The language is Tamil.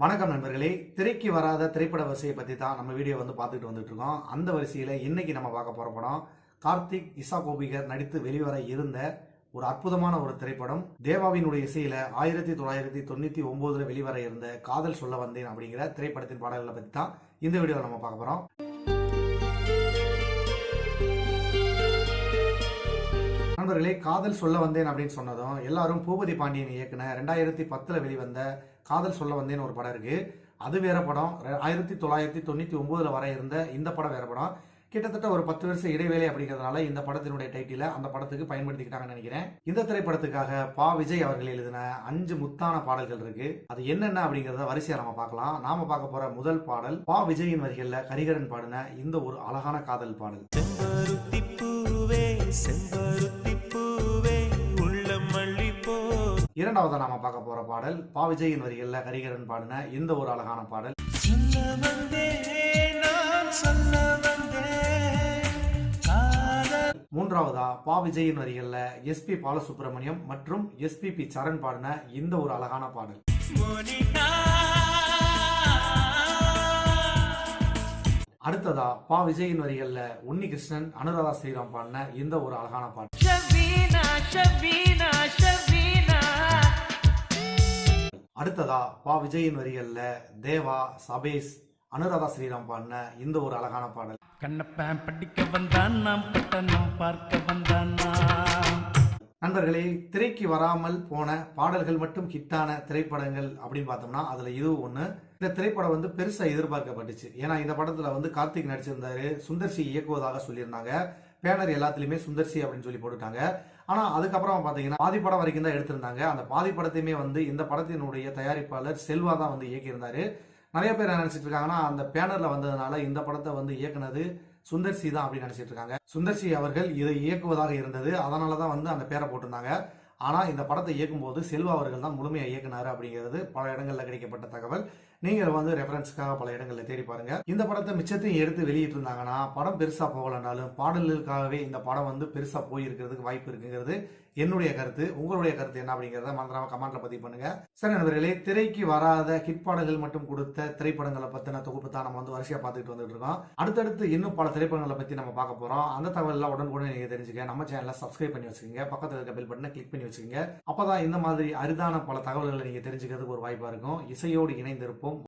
வணக்கம் நண்பர்களே. திரைக்கு வராத திரைப்பட வரிசையை பத்தி தான் நம்ம வீடியோ பார்த்துட்டு வந்துட்டு இருக்கோம். அந்த வரிசையில இன்னைக்கு நம்ம பார்க்க போற படம் கார்த்திக் இசா கோபிகர் நடித்து வெளிவர இருந்த ஒரு அற்புதமான ஒரு திரைப்படம். தேவாவினுடைய இசையில 1999 வெளிவர இருந்த காதல் சொல்ல வந்தேன் அப்படிங்கிற திரைப்படத்தின் பாடல்களை பத்தி தான் இந்த வீடியோவில் நம்ம பார்க்க போறோம். நண்பர்களே, காதல் சொல்ல வந்தேன் அப்படின்னு சொன்னதும் எல்லாரும் பூபதி பாண்டியன் இயக்குன 2010 வெளிவந்த காதல் சொல்ல வந்தேன் ஒரு படம் இருக்கு. அது வேற படம். 1999 வர இருந்த இந்த படம் வேற படம். கிட்டத்தட்ட ஒரு 10 வருஷம் இடைவேளை அப்படிங்கிறதுனால இந்த படத்தினுடைய டைட்டில அந்த படத்துக்கு பயன்படுத்திக்கிட்டாங்கன்னு நினைக்கிறேன். இந்த திரைப்படத்துக்காக பா விஜய் அவர்கள் எழுதின 5 முத்தான பாடல்கள் இருக்கு. அது என்னென்ன அப்படிங்கறத வரிசையா நம்ம பார்க்கலாம். நாம பார்க்க போற முதல் பாடல் பா விஜயின் வரிகள்ல கரிகரன் பாடின இந்த ஒரு அழகான காதல் பாடல். இரண்டாவதா நாம பார்க்க போற பாடல் பா விஜயின் வரிகள்ல கரிகரன் பாடின இந்த ஒரு அழகான பாடல். மூன்றாவதா பா விஜயின் வரிகள்ல எஸ்பி பாலசுப்ரமணியம் மற்றும் எஸ்பிபி சரண் பாடின இந்த ஒரு அழகான பாடல். அடுத்ததா பா விஜயின் வரிகள்ல உன்னிகிருஷ்ணன் அனுராதா ஸ்ரீராம் பாடின இந்த ஒரு அழகான பாடல். அடுத்ததா பா விஜயின் வரிகள்ல தேவா, சபேஷ், அனுராதா ஸ்ரீராம் பாடின இந்த ஒரு அழகான பாடல். கண்ணப்பன் படிக்க வந்தான், நாம் பட்டணம் பார்க்க வந்தான். நண்பர்களே, திரைக்கு வராமல் போன பாடல்கள் மட்டும் ஹிட்டான திரைப்படங்கள் அப்படின்னு பார்த்தோம்னா அதுல இது ஒண்ணு. இந்த திரைப்படம் பெருசா எதிர்பார்க்கப்பட்டுச்சு. ஏன்னா இந்த படத்துல கார்த்திக் நடிச்சிருந்தாரு, சுந்தர்சி இயக்குவதாக சொல்லியிருந்தாங்க. பேனர் எல்லாத்துலயுமே சுந்தர்சி அப்படின்னு சொல்லி போட்டுட்டாங்க. ஆனா அதுக்கப்புறம் பாத்தீங்கன்னா பாதி படம் வரைக்கும் தான் எடுத்திருந்தாங்க. அந்த பாதி படத்தையுமே இந்த படத்தினுடைய தயாரிப்பாளர் செல்வா தான் இயக்கியிருந்தாரு. நிறைய பேர் என்ன நினைச்சிட்டு இருக்காங்கன்னா, அந்த பேனர்ல வந்ததுனால இந்த படத்தை இயக்குனது சுந்தர்சி தான் அப்படின்னு நினைச்சிட்டு இருக்காங்க. சுந்தர்சி அவர்கள் இதை இயக்குவதாக இருந்தது, அதனாலதான் அந்த பேரை போட்டிருந்தாங்க. ஆனா இந்த படத்தை இயக்கும் போது செல்வா அவர்கள் தான் முழுமையா இயக்குனாரு அப்படிங்கிறது பல இடங்கள்ல கிடைக்கப்பட்ட தகவல். நீங்க ரெஃபரன்ஸ்க்காக பல இடங்கள்ல தேடி பாருங்க. இந்த படத்தை மிச்சத்தையும் எடுத்து வெளியிட்டு இருந்தாங்கன்னா படம் பெருசா போகலனாலும் பாடல்களுக்காகவே இந்த படம் பெருசா போயிருக்கிறதுக்கு வாய்ப்பு இருக்குங்கிறது என்னுடைய கருத்து. உங்களுடைய கருத்து என்ன அப்படிங்கறத மறந்துடாம கமெண்ட்ல பதிவு பண்ணுங்க. சரி நண்பர்களே, திரைக்கு வராத ஹிட் பாடல்கள் மட்டும் கொடுத்த திரைப்படங்களை பத்தின தொகுப்பு தான் நம்ம வரிசையா பார்த்துட்டு வந்துட்டு இருக்கோம். அடுத்தடுத்து இன்னும் பல திரைப்படங்களை பத்தி நம்ம பார்க்க போறோம். அந்த தகவல் எல்லாம் உடனுக்குடன் நீங்க தெரிஞ்சுக்க நம்ம சேனலை சப்ஸ்கிரைப் பண்ணி வச்சுக்கோங்க. பக்கத்துல இருக்க பெல் பட்டனை கிளிக் பண்ணி வச்சுக்கோங்க. அப்பதான் இந்த மாதிரி அரிதான பல தகவல்களை நீங்க தெரிஞ்சுக்கிறதுக்கு ஒரு வாய்ப்பா இருக்கும். இசையோடு இணைந்திருப்போம்.